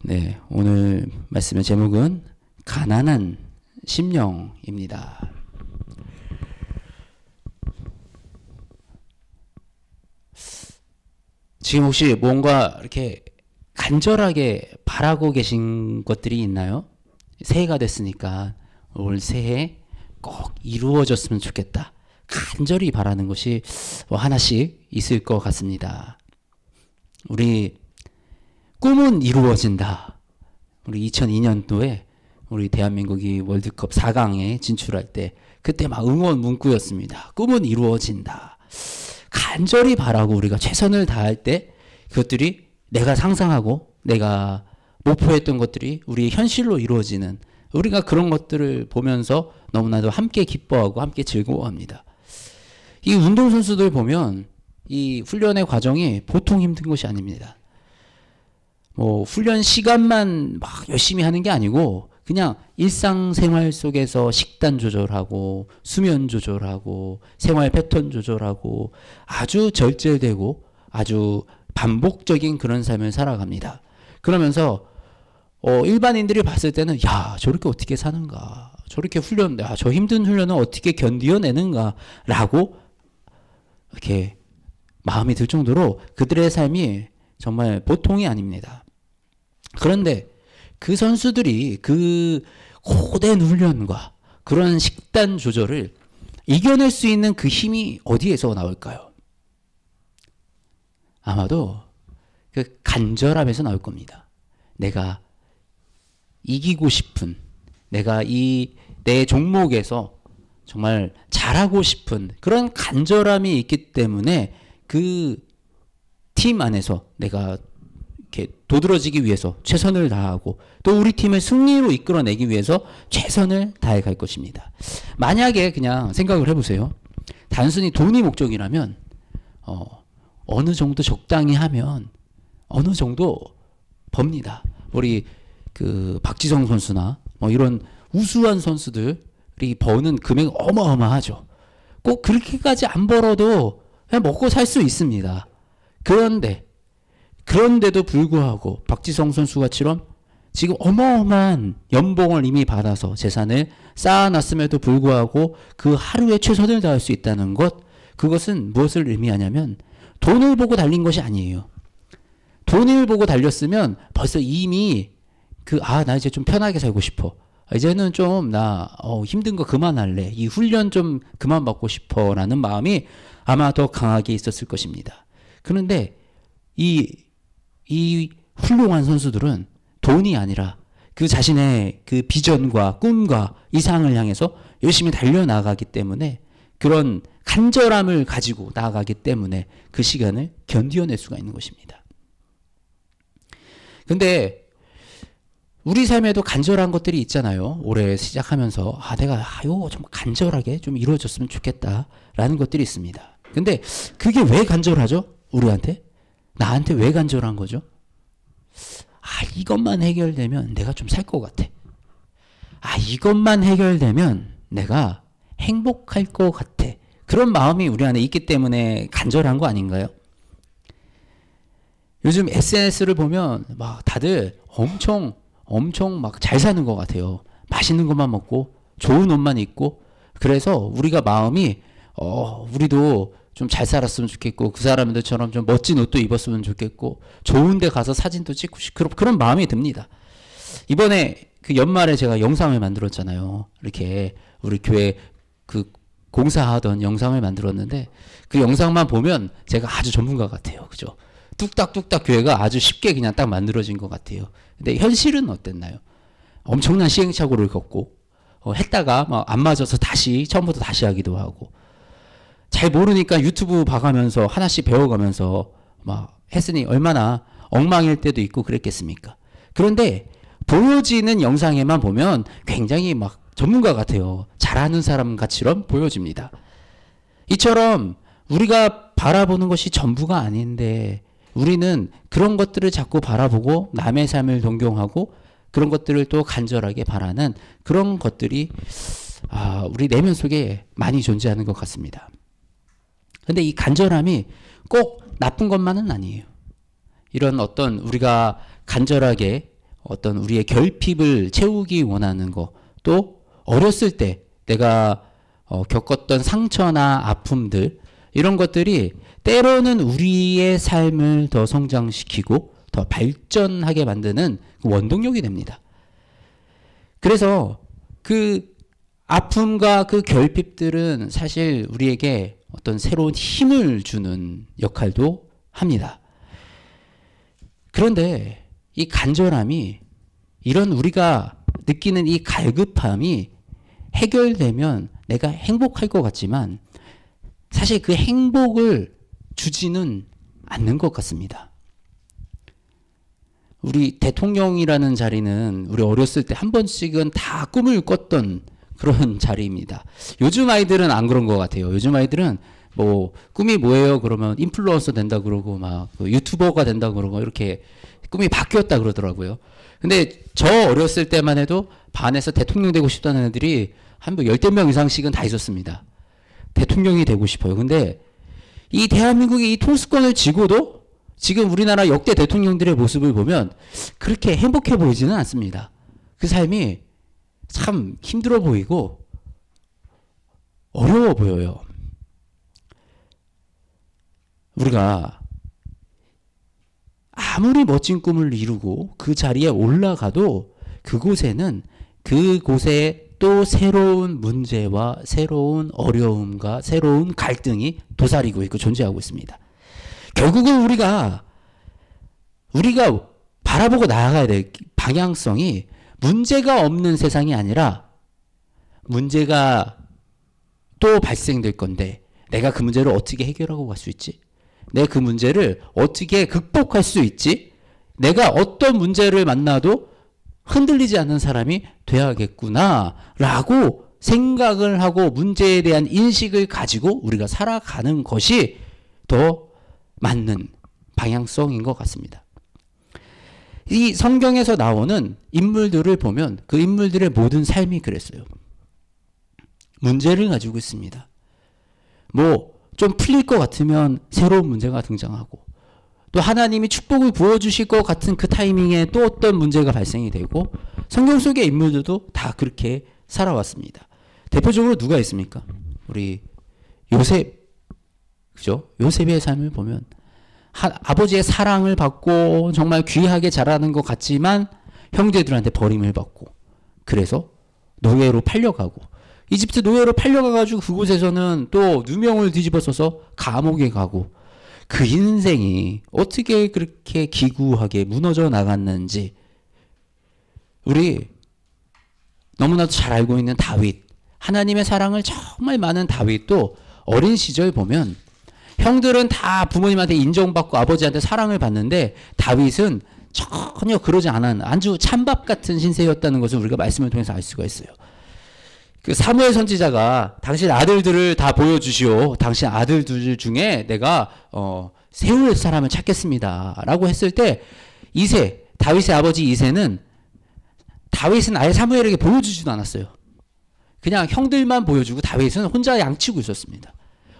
네, 오늘 말씀의 제목은 가난한 심령입니다. 지금 혹시 뭔가 이렇게 간절하게 바라고 계신 것들이 있나요? 새해가 됐으니까 올 새해 꼭 이루어졌으면 좋겠다. 간절히 바라는 것이 하나씩 있을 것 같습니다. 우리 꿈은 이루어진다. 우리 2002년도에 우리 대한민국이 월드컵 4강에 진출할 때 그때 막 응원 문구였습니다. 꿈은 이루어진다. 간절히 바라고 우리가 최선을 다할 때 그것들이 내가 상상하고 내가 목표했던 것들이 우리의 현실로 이루어지는, 우리가 그런 것들을 보면서 너무나도 함께 기뻐하고 함께 즐거워합니다. 이 운동선수들 보면 이 훈련의 과정이 보통 힘든 것이 아닙니다. 뭐 훈련 시간만 막 열심히 하는 게 아니고 그냥 일상생활 속에서 식단 조절하고 수면 조절하고 생활 패턴 조절하고 아주 절제되고 아주 반복적인 그런 삶을 살아갑니다. 그러면서 일반인들이 봤을 때는 야, 저렇게 어떻게 사는가, 저렇게 훈련, 야, 저 힘든 훈련을 어떻게 견뎌내는가 라고 이렇게 마음이 들 정도로 그들의 삶이 정말 보통이 아닙니다. 그런데 그 선수들이 그 고된 훈련과 그런 식단 조절을 이겨낼 수 있는 그 힘이 어디에서 나올까요? 아마도 그 간절함에서 나올 겁니다. 내가 이기고 싶은, 내가 내 종목에서 정말 잘하고 싶은 그런 간절함이 있기 때문에 그 팀 안에서 내가 이렇게 도드라지기 위해서 최선을 다하고 또 우리 팀을 승리로 이끌어내기 위해서 최선을 다해 갈 것입니다. 만약에 그냥 생각을 해보세요. 단순히 돈이 목적이라면 어느 정도 적당히 하면 어느 정도 법니다. 우리 그 박지성 선수나 뭐 이런 우수한 선수들이 버는 금액 어마어마하죠. 꼭 그렇게까지 안 벌어도 그냥 먹고 살 수 있습니다. 그런데도 불구하고 박지성 선수가처럼 지금 어마어마한 연봉을 이미 받아서 재산을 쌓아놨음에도 불구하고 그 하루에 최선을 다할 수 있다는 것, 그것은 무엇을 의미하냐면 돈을 보고 달린 것이 아니에요. 돈을 보고 달렸으면 벌써 이미 나 이제 좀 편하게 살고 싶어. 이제는 좀 힘든 거 그만할래. 이 훈련 좀 그만 받고 싶어. 라는 마음이 아마 더 강하게 있었을 것입니다. 그런데 이 훌륭한 선수들은 돈이 아니라 그 자신의 그 비전과 꿈과 이상을 향해서 열심히 달려나가기 때문에 그런 간절함을 가지고 나아가기 때문에 그 시간을 견뎌낼 수가 있는 것입니다. 근데 우리 삶에도 간절한 것들이 있잖아요. 올해 시작하면서 내가 이거 좀 간절하게 좀 이루어졌으면 좋겠다라는 것들이 있습니다. 근데 그게 왜 간절하죠? 우리한테? 나한테 왜 간절한 거죠? 이것만 해결되면 내가 좀 살 것 같아. 이것만 해결되면 내가 행복할 것 같아. 그런 마음이 우리 안에 있기 때문에 간절한 거 아닌가요? 요즘 SNS를 보면 막 다들 엄청 막 잘 사는 것 같아요. 맛있는 것만 먹고 좋은 옷만 입고. 그래서 우리가 마음이 우리도 좀 잘 살았으면 좋겠고 그 사람들처럼 좀 멋진 옷도 입었으면 좋겠고 좋은 데 가서 사진도 찍고 싶고 그런 마음이 듭니다. 이번에 그 연말에 제가 영상을 만들었잖아요. 이렇게 우리 교회 그 공사하던 영상을 만들었는데 그 영상만 보면 제가 아주 전문가 같아요. 그죠? 뚝딱뚝딱 교회가 아주 쉽게 그냥 딱 만들어진 것 같아요. 근데 현실은 어땠나요? 엄청난 시행착오를 겪고 했다가 막 안 맞아서 처음부터 다시 하기도 하고 잘 모르니까 유튜브 봐가면서 하나씩 배워가면서 막 했으니 얼마나 엉망일 때도 있고 그랬겠습니까? 그런데 보여지는 영상에만 보면 굉장히 막 전문가 같아요. 잘하는 사람 같이럼 보여집니다. 이처럼 우리가 바라보는 것이 전부가 아닌데 우리는 그런 것들을 자꾸 바라보고 남의 삶을 동경하고 그런 것들을 또 간절하게 바라는 그런 것들이 우리 내면 속에 많이 존재하는 것 같습니다. 근데 이 간절함이 꼭 나쁜 것만은 아니에요. 이런 어떤 우리가 간절하게 어떤 우리의 결핍을 채우기 원하는 거, 또 어렸을 때 내가 겪었던 상처나 아픔들, 이런 것들이 때로는 우리의 삶을 더 성장시키고 더 발전하게 만드는 원동력이 됩니다. 그래서 그 아픔과 그 결핍들은 사실 우리에게 어떤 새로운 힘을 주는 역할도 합니다. 그런데 이 간절함이, 이런 우리가 느끼는 이 갈급함이 해결되면 내가 행복할 것 같지만 사실 그 행복을 주지는 않는 것 같습니다. 우리 대통령이라는 자리는 우리 어렸을 때 한 번씩은 다 꿈을 꿨던 그런 자리입니다. 요즘 아이들은 안 그런 것 같아요. 요즘 아이들은 뭐 꿈이 뭐예요? 그러면 인플루언서 된다 그러고 막 유튜버가 된다 그러고 이렇게 꿈이 바뀌었다 그러더라고요. 근데 저 어렸을 때만 해도 반에서 대통령 되고 싶다는 애들이 한 10명 이상씩은 다 있었습니다. 대통령이 되고 싶어요. 근데 이 대한민국이 이 통수권을 쥐고도 지금 우리나라 역대 대통령들의 모습을 보면 그렇게 행복해 보이지는 않습니다. 그 삶이 참 힘들어 보이고 어려워 보여요. 우리가 아무리 멋진 꿈을 이루고 그 자리에 올라가도 그곳에 또 새로운 문제와 새로운 어려움과 새로운 갈등이 도사리고 있고 존재하고 있습니다. 결국은 우리가 바라보고 나아가야 될 방향성이 문제가 없는 세상이 아니라 문제가 또 발생될 건데 내가 그 문제를 어떻게 해결하고 갈 수 있지? 내가 그 문제를 어떻게 극복할 수 있지? 내가 어떤 문제를 만나도 흔들리지 않는 사람이 돼야겠구나 라고 생각을 하고 문제에 대한 인식을 가지고 우리가 살아가는 것이 더 맞는 방향성인 것 같습니다. 이 성경에서 나오는 인물들을 보면 그 인물들의 모든 삶이 그랬어요. 문제를 가지고 있습니다. 뭐 좀 풀릴 것 같으면 새로운 문제가 등장하고 또 하나님이 축복을 부어주실 것 같은 그 타이밍에 또 어떤 문제가 발생이 되고 성경 속의 인물들도 다 그렇게 살아왔습니다. 대표적으로 누가 있습니까? 우리 요셉, 그죠? 요셉의 삶을 보면 아버지의 사랑을 받고 정말 귀하게 자라는 것 같지만 형제들한테 버림을 받고 그래서 노예로 팔려가고 이집트 노예로 팔려가가지고 그곳에서는 또 누명을 뒤집어 써서 감옥에 가고 그 인생이 어떻게 그렇게 기구하게 무너져 나갔는지 우리 너무나도 잘 알고 있는 다윗, 하나님의 사랑을 정말 많은 다윗도 어린 시절 보면 형들은 다 부모님한테 인정받고 아버지한테 사랑을 받는데 다윗은 전혀 그러지 않은 아주 찬밥 같은 신세였다는 것을 우리가 말씀을 통해서 알 수가 있어요. 그 사무엘 선지자가 당신 아들들을 다 보여주시오. 당신 아들들 중에 내가 세울 사람을 찾겠습니다. 라고 했을 때 이세, 다윗의 아버지 이세는 다윗은 아예 사무엘에게 보여주지도 않았어요. 그냥 형들만 보여주고 다윗은 혼자 양치고 있었습니다.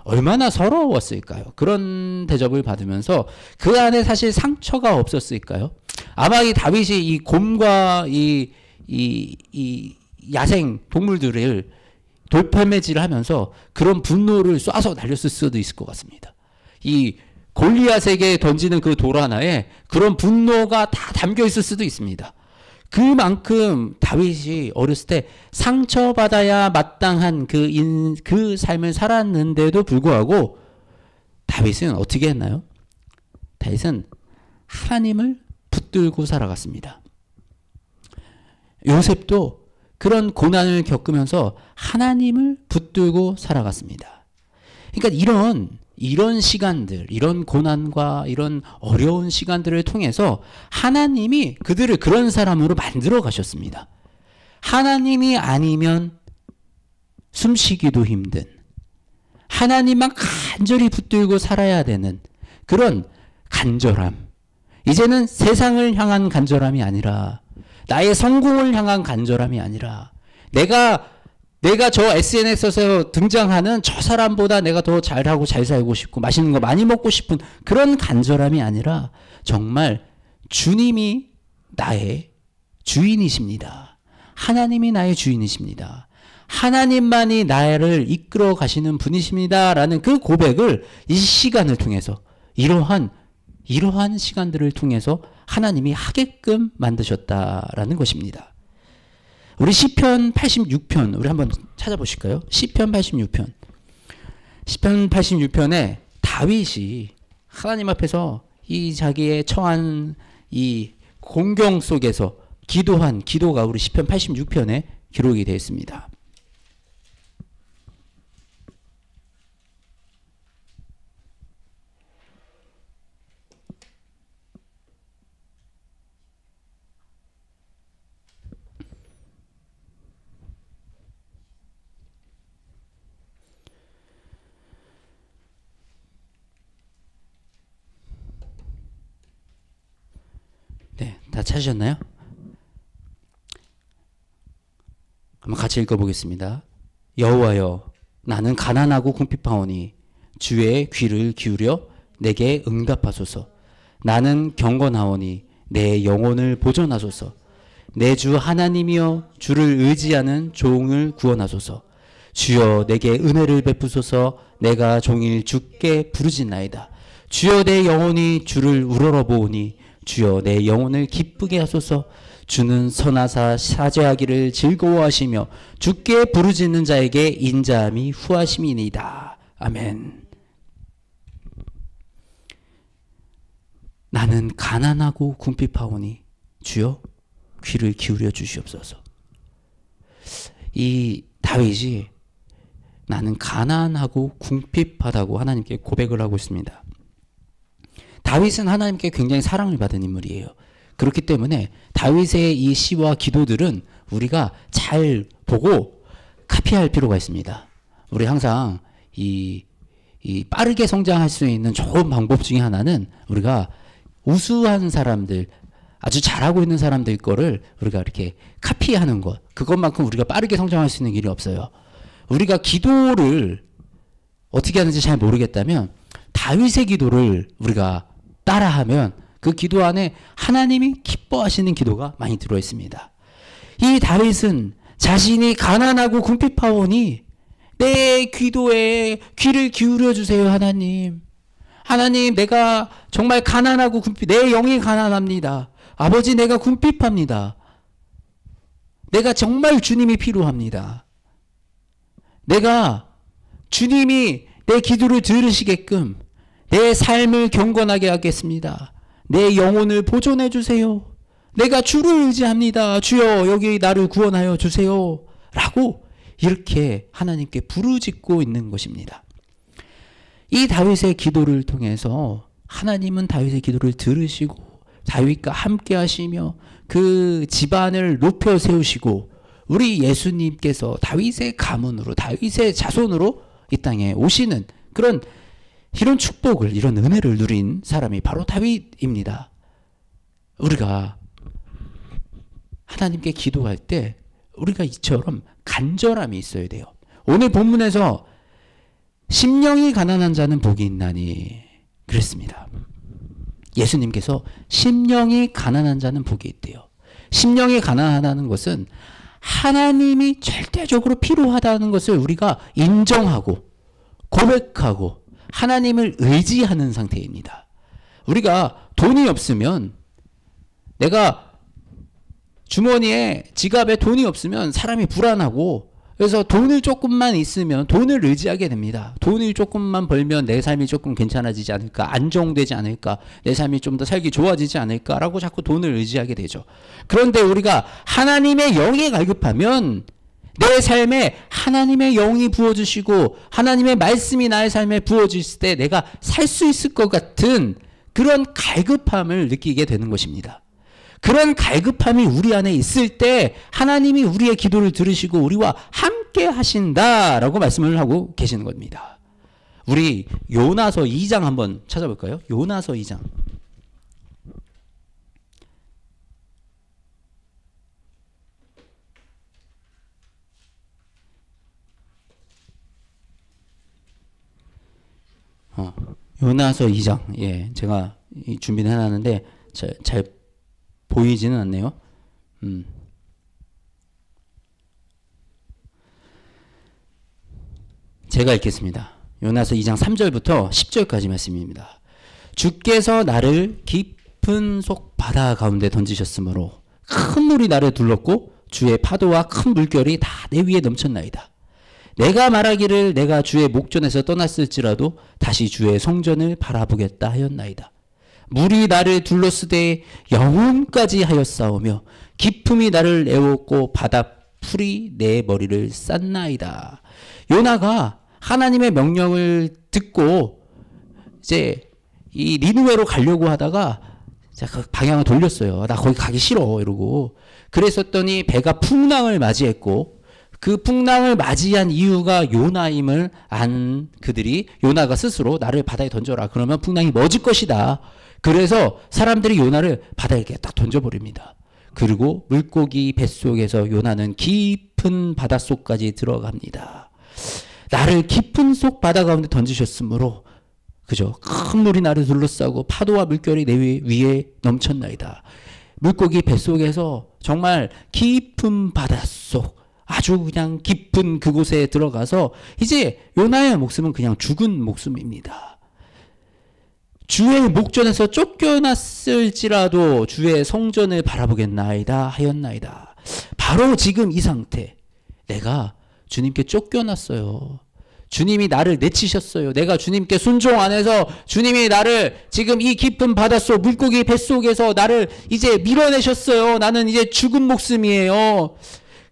얼마나 서러웠을까요? 그런 대접을 받으면서 그 안에 사실 상처가 없었을까요? 아마 이 다윗이 이 곰과 이 야생 동물들을 돌팔매질을 하면서 그런 분노를 쏴서 날렸을 수도 있을 것 같습니다. 이 골리앗에게 던지는 그 돌 하나에 그런 분노가 다 담겨 있을 수도 있습니다. 그만큼 다윗이 어렸을 때 상처받아야 마땅한 그 삶을 살았는데도 불구하고 다윗은 어떻게 했나요? 다윗은 하나님을 붙들고 살아갔습니다. 요셉도 그런 고난을 겪으면서 하나님을 붙들고 살아갔습니다. 그러니까 이런 시간들, 이런 고난과 이런 어려운 시간들을 통해서 하나님이 그들을 그런 사람으로 만들어 가셨습니다. 하나님이 아니면 숨쉬기도 힘든, 하나님만 간절히 붙들고 살아야 되는 그런 간절함. 이제는 세상을 향한 간절함이 아니라 나의 성공을 향한 간절함이 아니라 내가 저 SNS에서 등장하는 저 사람보다 내가 더 잘하고 잘 살고 싶고 맛있는 거 많이 먹고 싶은 그런 간절함이 아니라 정말 주님이 나의 주인이십니다. 하나님이 나의 주인이십니다. 하나님만이 나를 이끌어 가시는 분이십니다. 라는 그 고백을 이 시간을 통해서 이러한 시간들을 통해서 하나님이 하게끔 만드셨다라는 것입니다. 우리 시편 86편 우리 한번 찾아보실까요? 시편 86편. 시편 86편에 다윗이 하나님 앞에서 이 자기의 처한 이 공경 속에서 기도한 기도가 우리 시편 86편에 기록이 되어 있습니다. 네, 다 찾으셨나요? 한번 같이 읽어보겠습니다. 여호와여, 나는 가난하고 궁핍하오니 주의 귀를 기울여 내게 응답하소서. 나는 경건하오니 내 영혼을 보존하소서. 내 주 하나님이여, 주를 의지하는 종을 구원하소서. 주여, 내게 은혜를 베푸소서. 내가 종일 주께 부르짖나이다. 주여, 내 영혼이 주를 우러러보오니 주여, 내 영혼을 기쁘게 하소서. 주는 선하사 사죄하기를 즐거워하시며 주께 부르짖는 자에게 인자함이 후하심이니이다. 아멘. 나는 가난하고 궁핍하오니 주여 귀를 기울여 주시옵소서. 이 다윗이 나는 가난하고 궁핍하다고 하나님께 고백을 하고 있습니다. 다윗은 하나님께 굉장히 사랑을 받은 인물이에요. 그렇기 때문에 다윗의 이 시와 기도들은 우리가 잘 보고 카피할 필요가 있습니다. 우리 항상 이 빠르게 성장할 수 있는 좋은 방법 중에 하나는 우리가 우수한 사람들, 아주 잘하고 있는 사람들 거를 우리가 이렇게 카피하는 것. 그것만큼 우리가 빠르게 성장할 수 있는 길이 없어요. 우리가 기도를 어떻게 하는지 잘 모르겠다면 다윗의 기도를 우리가 따라하면 그 기도 안에 하나님이 기뻐하시는 기도가 많이 들어있습니다. 이 다윗은 자신이 가난하고 궁핍하오니 내 기도에 귀를 기울여 주세요, 하나님. 하나님, 내가 정말 가난하고 내 영이 가난합니다. 아버지, 내가 궁핍합니다. 내가 정말 주님이 필요합니다. 내가 주님이 내 기도를 들으시게끔 내 삶을 경건하게 하겠습니다. 내 영혼을 보존해 주세요. 내가 주를 의지합니다. 주여, 여기 나를 구원하여 주세요. 라고 이렇게 하나님께 부르짖고 있는 것입니다. 이 다윗의 기도를 통해서 하나님은 다윗의 기도를 들으시고 다윗과 함께 하시며 그 집안을 높여 세우시고 우리 예수님께서 다윗의 가문으로 다윗의 자손으로 이 땅에 오시는 이런 축복을, 이런 은혜를 누린 사람이 바로 다윗입니다. 우리가 하나님께 기도할 때 우리가 이처럼 간절함이 있어야 돼요. 오늘 본문에서 심령이 가난한 자는 복이 있나니 그랬습니다. 예수님께서 심령이 가난한 자는 복이 있대요. 심령이 가난하다는 것은 하나님이 절대적으로 필요하다는 것을 우리가 인정하고 고백하고 하나님을 의지하는 상태입니다. 우리가 돈이 없으면, 내가 주머니에 지갑에 돈이 없으면 사람이 불안하고, 그래서 돈을 조금만 있으면 돈을 의지하게 됩니다. 돈을 조금만 벌면 내 삶이 조금 괜찮아지지 않을까, 안정되지 않을까, 내 삶이 좀 더 살기 좋아지지 않을까라고 자꾸 돈을 의지하게 되죠. 그런데 우리가 하나님의 영이 갈급하면 내 삶에 하나님의 영이 부어주시고 하나님의 말씀이 나의 삶에 부어주실 때 내가 살 수 있을 것 같은 그런 갈급함을 느끼게 되는 것입니다. 그런 갈급함이 우리 안에 있을 때 하나님이 우리의 기도를 들으시고 우리와 함께 하신다라고 말씀을 하고 계시는 겁니다. 우리 요나서 2장 한번 찾아볼까요? 요나서 2장. 요나서 2장. 예, 제가 준비를 해놨는데 잘 보이지는 않네요. 제가 읽겠습니다. 요나서 2장 3절부터 10절까지 말씀입니다. 주께서 나를 깊은 속 바다 가운데 던지셨으므로 큰 물이 나를 둘렀고 주의 파도와 큰 물결이 다 내 위에 넘쳤나이다. 내가 말하기를 내가 주의 목전에서 떠났을지라도 다시 주의 성전을 바라보겠다 하였나이다. 물이 나를 둘렀으되 영혼까지 하였사오며 깊음이 나를 애웠고 바다 풀이 내 머리를 쌌나이다. 요나가 하나님의 명령을 듣고 이제 이 니느웨로 가려고 하다가 그 방향을 돌렸어요. 나 거기 가기 싫어 이러고. 그랬었더니 배가 풍랑을 맞이했고 그 풍랑을 맞이한 이유가 요나임을 안 그들이 요나가 스스로 나를 바다에 던져라. 그러면 풍랑이 멎을 것이다. 그래서 사람들이 요나를 바다에 이렇게 딱 던져버립니다. 그리고 물고기 뱃속에서 요나는 깊은 바닷속까지 들어갑니다. 나를 깊은 속 바다 가운데 던지셨으므로 그죠? 큰 물이 나를 둘러싸고 파도와 물결이 내 위에 넘쳤나이다. 물고기 뱃속에서 정말 깊은 바닷속 아주 그냥 깊은 그곳에 들어가서 이제 요나의 목숨은 그냥 죽은 목숨입니다. 주의 목전에서 쫓겨났을지라도 주의 성전을 바라보겠나이다 하였나이다. 바로 지금 이 상태. 내가 주님께 쫓겨났어요. 주님이 나를 내치셨어요. 내가 주님께 순종 안 해서 주님이 나를 지금 이 깊은 바닷속 물고기 뱃속에서 나를 이제 밀어내셨어요. 나는 이제 죽은 목숨이에요.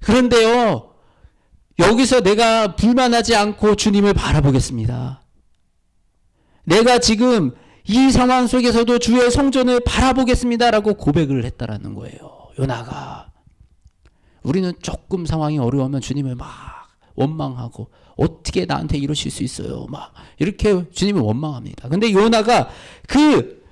그런데요, 여기서 내가 불만하지 않고 주님을 바라보겠습니다. 내가 지금 이 상황 속에서도 주의 성전을 바라보겠습니다라고 고백을 했다라는 거예요. 요나가. 우리는 조금 상황이 어려우면 주님을 막 원망하고 어떻게 나한테 이러실 수 있어요? 막 이렇게 주님을 원망합니다. 근데 요나가 그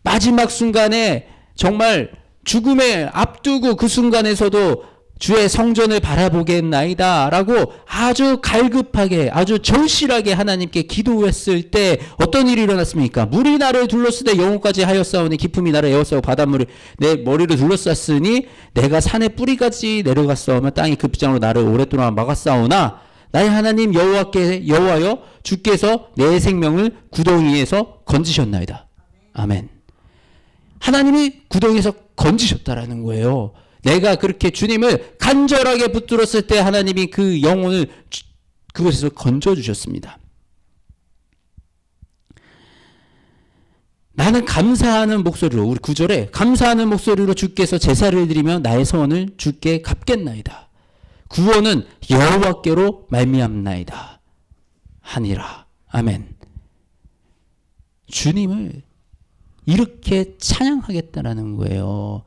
마지막 순간에 정말 죽음에 앞두고 그 순간에서도 주의 성전을 바라보겠나이다 라고 아주 갈급하게 아주 절실하게 하나님께 기도했을 때 어떤 일이 일어났습니까? 물이 나를 둘렀으되 영혼까지 하였사오니 깊음이 나를 에워싸고 바닷물이 내 머리를 둘러쌌으니 내가 산의 뿌리까지 내려갔사오며 땅이 급장으로 나를 오랫동안 막았사오나 나의 하나님 여호와여 주께서 내 생명을 구덩이에서 건지셨나이다. 아멘. 하나님이 구덩이에서 건지셨다라는 거예요. 내가 그렇게 주님을 간절하게 붙들었을 때 하나님이 그 영혼을 그곳에서 건져주셨습니다. 나는 감사하는 목소리로 우리 9절에 감사하는 목소리로 주께서 제사를 드리며 나의 서원을 주께 갚겠나이다. 구원은 여호와께로 말미암나이다 하니라. 아멘. 주님을 이렇게 찬양하겠다라는 거예요.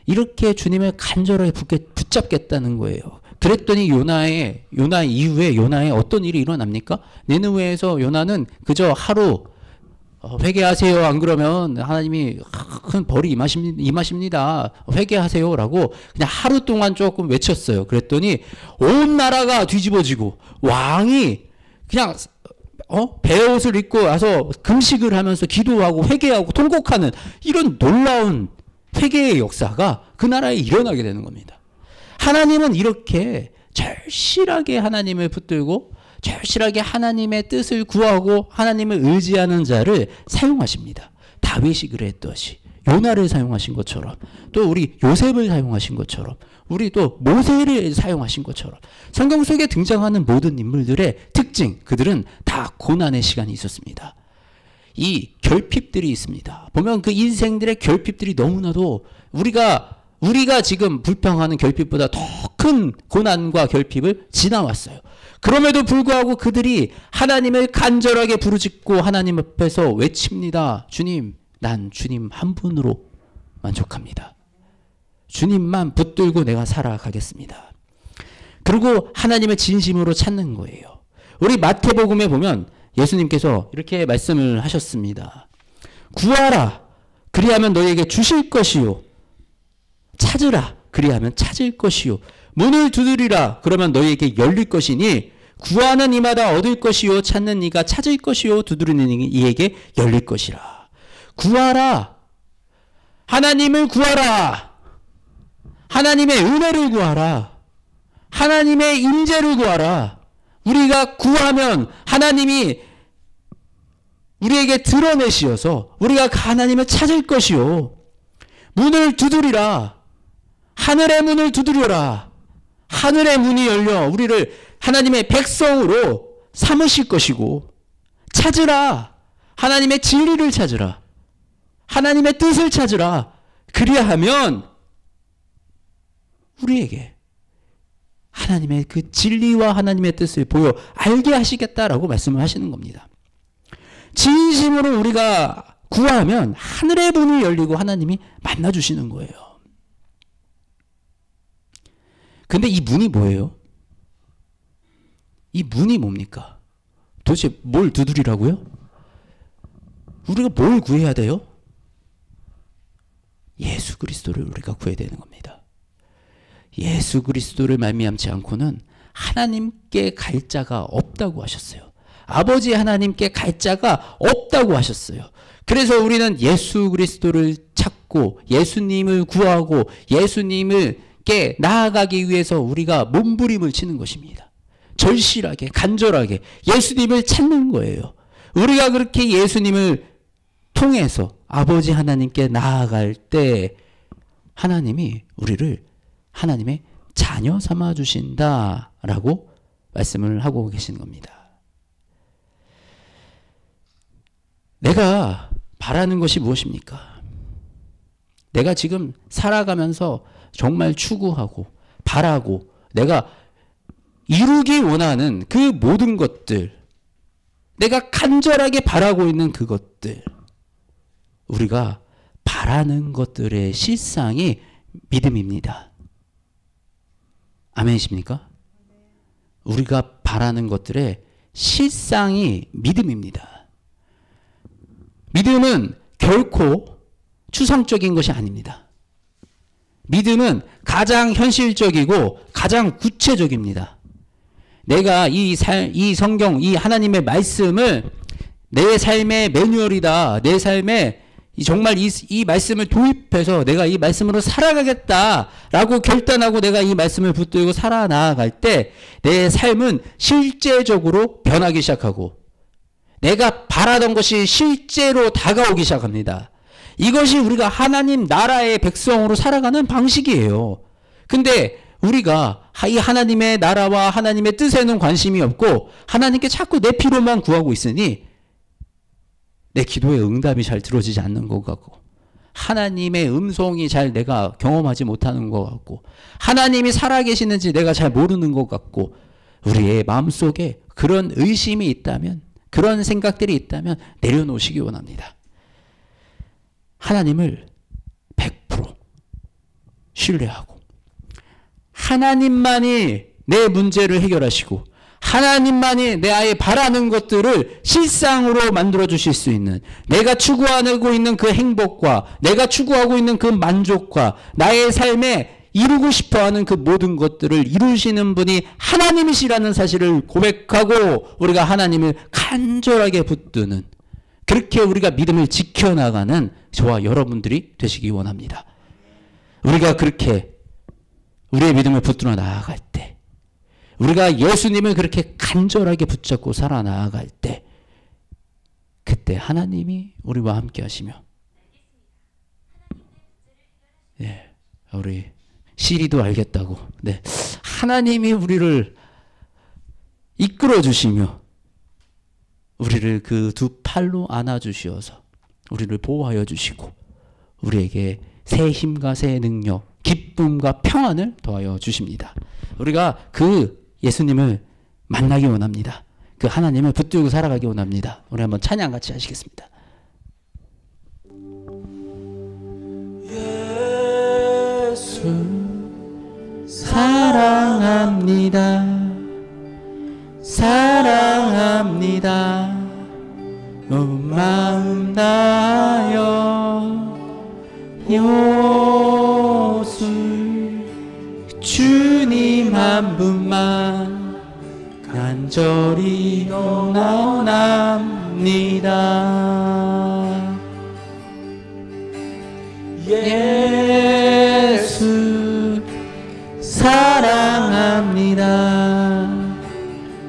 이렇게 주님을 간절하게 붙잡겠다는 거예요. 그랬더니 요나 이후에 요나에 어떤 일이 일어납니까? 니느웨에서 요나는 그저 하루 회개하세요. 안 그러면 하나님이 큰 벌이 임하십니다. 회개하세요라고 그냥 하루 동안 조금 외쳤어요. 그랬더니 온 나라가 뒤집어지고 왕이 그냥 베옷을 입고 와서 금식을 하면서 기도하고 회개하고 통곡하는 이런 놀라운 회개의 역사가 그 나라에 일어나게 되는 겁니다. 하나님은 이렇게 절실하게 하나님을 붙들고 절실하게 하나님의 뜻을 구하고 하나님을 의지하는 자를 사용하십니다. 다윗이 그랬듯이 요나를 사용하신 것처럼 또 우리 요셉을 사용하신 것처럼 우리 또 모세를 사용하신 것처럼 성경 속에 등장하는 모든 인물들의 특징, 그들은 다 고난의 시간이 있었습니다. 이 결핍들이 있습니다. 보면 그 인생들의 결핍들이 너무나도 우리가 지금 불평하는 결핍보다 더 큰 고난과 결핍을 지나왔어요. 그럼에도 불구하고 그들이 하나님을 간절하게 부르짖고 하나님 앞에서 외칩니다. 주님, 난 주님 한 분으로 만족합니다. 주님만 붙들고 내가 살아가겠습니다. 그리고 하나님을 진심으로 찾는 거예요. 우리 마태복음에 보면 예수님께서 이렇게 말씀을 하셨습니다. 구하라, 그리하면 너에게 주실 것이요. 찾으라, 그리하면 찾을 것이요. 문을 두드리라, 그러면 너에게 열릴 것이니 구하는 이마다 얻을 것이요. 찾는 이가 찾을 것이요. 두드리는 이에게 열릴 것이라. 구하라. 하나님을 구하라. 하나님의 은혜를 구하라. 하나님의 임재를 구하라. 우리가 구하면 하나님이 우리에게 드러내시어서 우리가 하나님을 찾을 것이요. 문을 두드리라. 하늘의 문을 두드려라. 하늘의 문이 열려 우리를 하나님의 백성으로 삼으실 것이고, 찾으라. 하나님의 진리를 찾으라. 하나님의 뜻을 찾으라. 그리하면 우리에게 하나님의 그 진리와 하나님의 뜻을 보여 알게 하시겠다라고 말씀을 하시는 겁니다. 진심으로 우리가 구하면 하늘의 문이 열리고 하나님이 만나주시는 거예요. 근데 이 문이 뭐예요? 이 문이 뭡니까? 도대체 뭘 두드리라고요? 우리가 뭘 구해야 돼요? 예수 그리스도를 우리가 구해야 되는 겁니다. 예수 그리스도를 말미암지 않고는 하나님께 갈 자가 없다고 하셨어요. 아버지 하나님께 갈 자가 없다고 하셨어요. 그래서 우리는 예수 그리스도를 찾고 예수님을 구하고 예수님께 나아가기 위해서 우리가 몸부림을 치는 것입니다. 절실하게 간절하게 예수님을 찾는 거예요. 우리가 그렇게 예수님을 통해서 아버지 하나님께 나아갈 때 하나님이 우리를 하나님의 자녀 삼아 주신다라고 말씀을 하고 계시는 겁니다. 내가 바라는 것이 무엇입니까? 내가 지금 살아가면서 정말 추구하고 바라고 내가 이루기 원하는 그 모든 것들, 내가 간절하게 바라고 있는 그것들, 우리가 바라는 것들의 실상이 믿음입니다. 아멘이십니까? 우리가 바라는 것들의 실상이 믿음입니다. 믿음은 결코 추상적인 것이 아닙니다. 믿음은 가장 현실적이고 가장 구체적입니다. 내가 이 성경, 이 하나님의 말씀을 내 삶의 매뉴얼이다. 내 삶에 정말 이 말씀을 도입해서 내가 이 말씀으로 살아가겠다라고 결단하고 내가 이 말씀을 붙들고 살아나갈 때 내 삶은 실제적으로 변하기 시작하고 내가 바라던 것이 실제로 다가오기 시작합니다. 이것이 우리가 하나님 나라의 백성으로 살아가는 방식이에요. 근데 우리가 이 하나님의 나라와 하나님의 뜻에는 관심이 없고 하나님께 자꾸 내 필요만 구하고 있으니 내 기도의 응답이 잘 들어지지 않는 것 같고 하나님의 음성이 잘 내가 경험하지 못하는 것 같고 하나님이 살아계시는지 내가 잘 모르는 것 같고 우리의 마음속에 그런 의심이 있다면 그런 생각들이 있다면 내려놓으시기 원합니다. 하나님을 100% 신뢰하고 하나님만이 내 문제를 해결하시고 하나님만이 내 아이 바라는 것들을 실상으로 만들어 주실 수 있는 내가 추구하고 있는 그 행복과 내가 추구하고 있는 그 만족과 나의 삶에 이루고 싶어하는 그 모든 것들을 이루시는 분이 하나님이시라는 사실을 고백하고 우리가 하나님을 간절하게 붙드는 그렇게 우리가 믿음을 지켜나가는 저와 여러분들이 되시기 원합니다. 우리가 그렇게 우리의 믿음을 붙들어 나아갈 때 우리가 예수님을 그렇게 간절하게 붙잡고 살아나아갈 때 그때 하나님이 우리와 함께 하시며 예, 우리 시리도 알겠다고 네, 하나님이 우리를 이끌어 주시며 우리를 그 두 팔로 안아주시어서 우리를 보호하여 주시고 우리에게 새 힘과 새 능력 기쁨과 평안을 더하여 주십니다. 우리가 그 예수님을 만나기 원합니다. 그 하나님을 붙들고 살아가기 원합니다. 우리 한번 찬양 같이 하시겠습니다. 예수 사랑합니다. 사랑합니다. 온 마음 다하여 요수 주님 한 분만 간절히 원합니다. 예수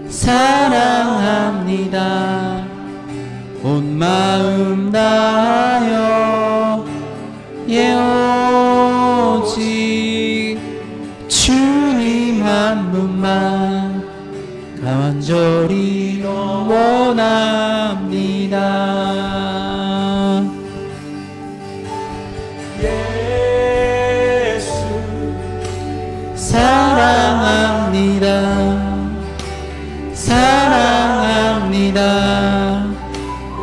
사랑합니다. 온 마음 다하여 오직 주님 한 분만 간절히 원합니다. 예수 사랑합니다. 사랑합니다.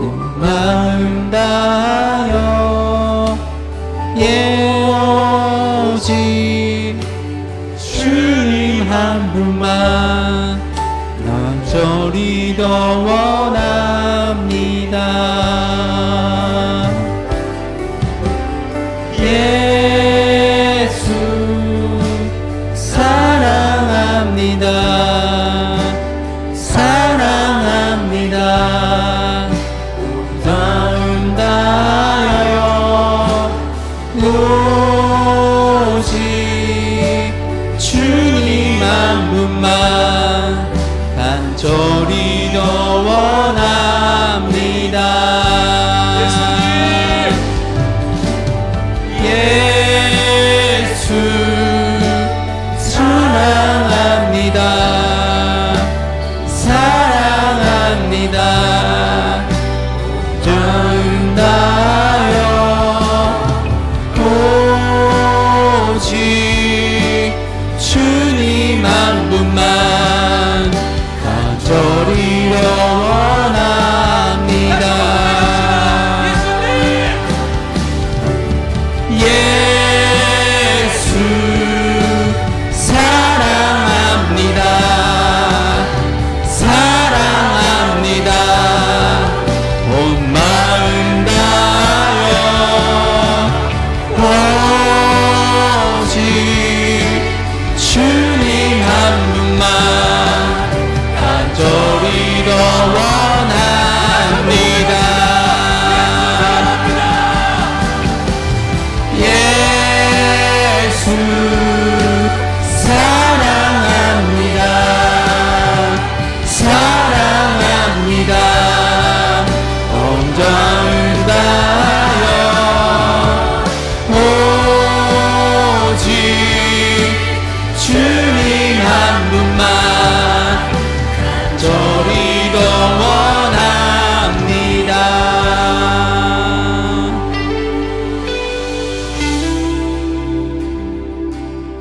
온 마음 다하여 오직 주님 한 분만 간절히 더 원합니다. 예수 사랑합니다. 사랑합니다. 마음 다하여 오직 주님 한 분만 간절히 더 원합니다. 예수 사랑합니다. 사랑합니다. 마음 다하여 오직 주님 한 분만 간절히 원합니다. 예수 사랑합니다. 사랑합니다. 온 마음 다하여 오직 주님 한 분만 간절히 더 원합니다. 예수 사랑합니다. 사랑합니다. 온 마음 다하여 오직 주님 한 분만 간절히 더 원합니다.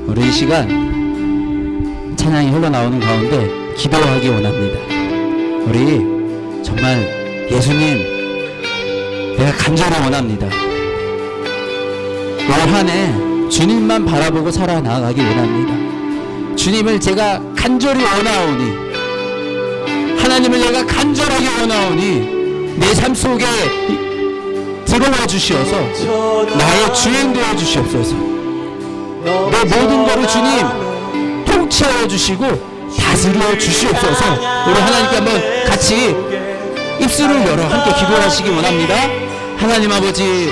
우리 이 시간 찬양이 흘러나오는 가운데 기도하기 원합니다. 우리 정말 예수님 내가 간절히 원합니다. 올 한 해 주님만 바라보고 살아나가기 원합니다. 주님을 제가 간절히 원하오니, 하나님을 내가 간절하게 원하오니 내 삶 속에 들어와 주시어서 나의 주인 되어 주시옵소서. 내 모든 것을 주님 통치하여 주시고 다스려 주시옵소서. 우리 하나님께 한번 같이 입술을 열어 함께 기도하시기 원합니다. 하나님 아버지,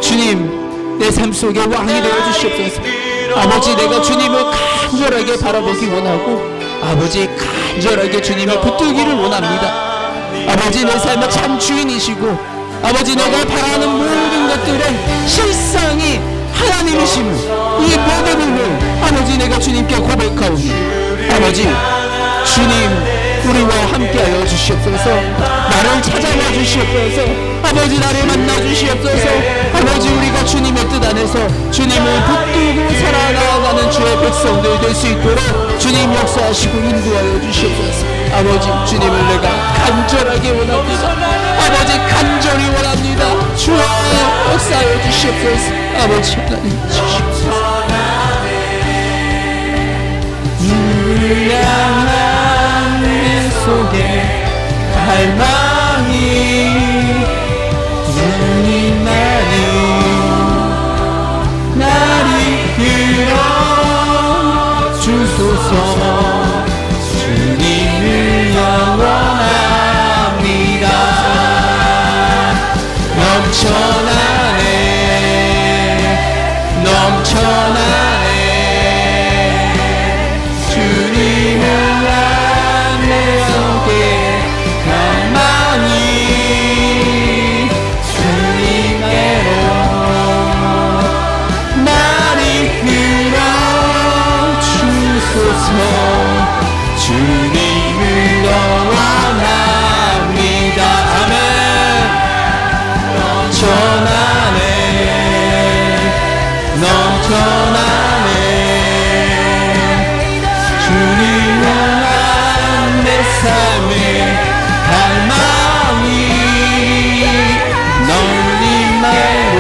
주님 내 삶 속에 왕이 되어 주시옵소서. 아버지, 내가 주님을 간절하게 바라보기 원하고 아버지 간절하게 주님을 붙들기를 원합니다. 아버지, 내 삶의 참 주인이시고 아버지 내가 바라는 모든 것들의 실상이 하나님이심을, 이 모든 힘을 아버지 내가 주님께 고백하오니 아버지 주님 우리와 함께하여 주시옵소서. 나를 찾아와 주시옵소서. 아버지 나를 만나 주시옵소서. 아버지 우리가 주님의 뜻 안에서 주님을 붙들고 살아나가는 주의 백성들 될 수 있도록 주님 역사하시고 인도하여 주시옵소서. 아버지 주님을 내가 간절하게 원합니다. 아버지 간절히 원합니다. 주여 역사하여 주시옵소서. 아버지 하나님 주시옵소서. 주를 향한 내 속에 갈망이 주님만이 날 이끌어 주소서. 주님을 영원합니다. 넘쳐나네 넘쳐나네 주님을 더 원합니다. 아멘. 넘쳐나네 넘쳐나네 주님 향한 내 삶의 갈망이 널 임하로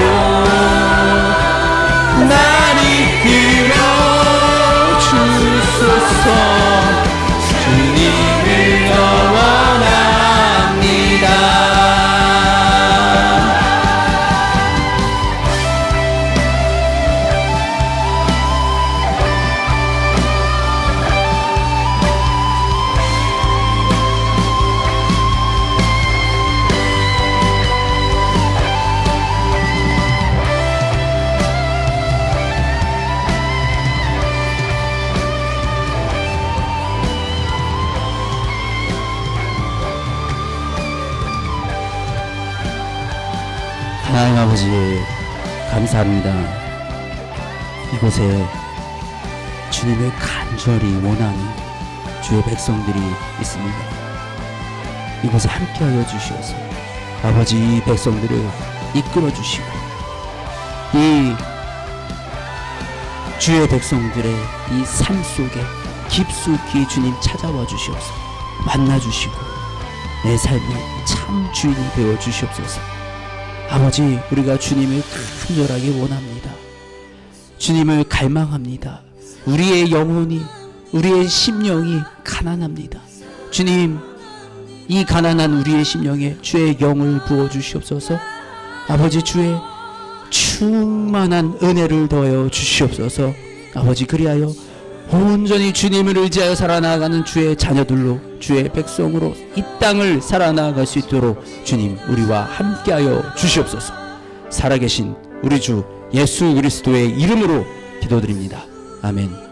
날 이끌어 주소서. 주님을 더 원합니다. 하나님 아버지 감사합니다. 이곳에 주님을 간절히 원하는 주의 백성들이 있습니다. 이곳에 함께하여 주시옵소서. 아버지 이 백성들을 이끌어 주시고 이 주의 백성들의 이 삶 속에 깊숙이 주님 찾아와 주시옵소서. 만나 주시고 내 삶의 참 주인이 되어 주시옵소서. 아버지 우리가 주님을 간절하게 원합니다. 주님을 갈망합니다. 우리의 영혼이 우리의 심령이 가난합니다. 주님 이 가난한 우리의 심령에 주의 영을 부어 주시옵소서. 아버지 주의 충만한 은혜를 더하여 주시옵소서. 아버지 그리하여 온전히 주님을 의지하여 살아나가는 주의 자녀들로 주의 백성으로 이 땅을 살아나갈 수 있도록 주님 우리와 함께하여 주시옵소서. 살아계신 우리 주 예수 그리스도의 이름으로 기도드립니다. 아멘.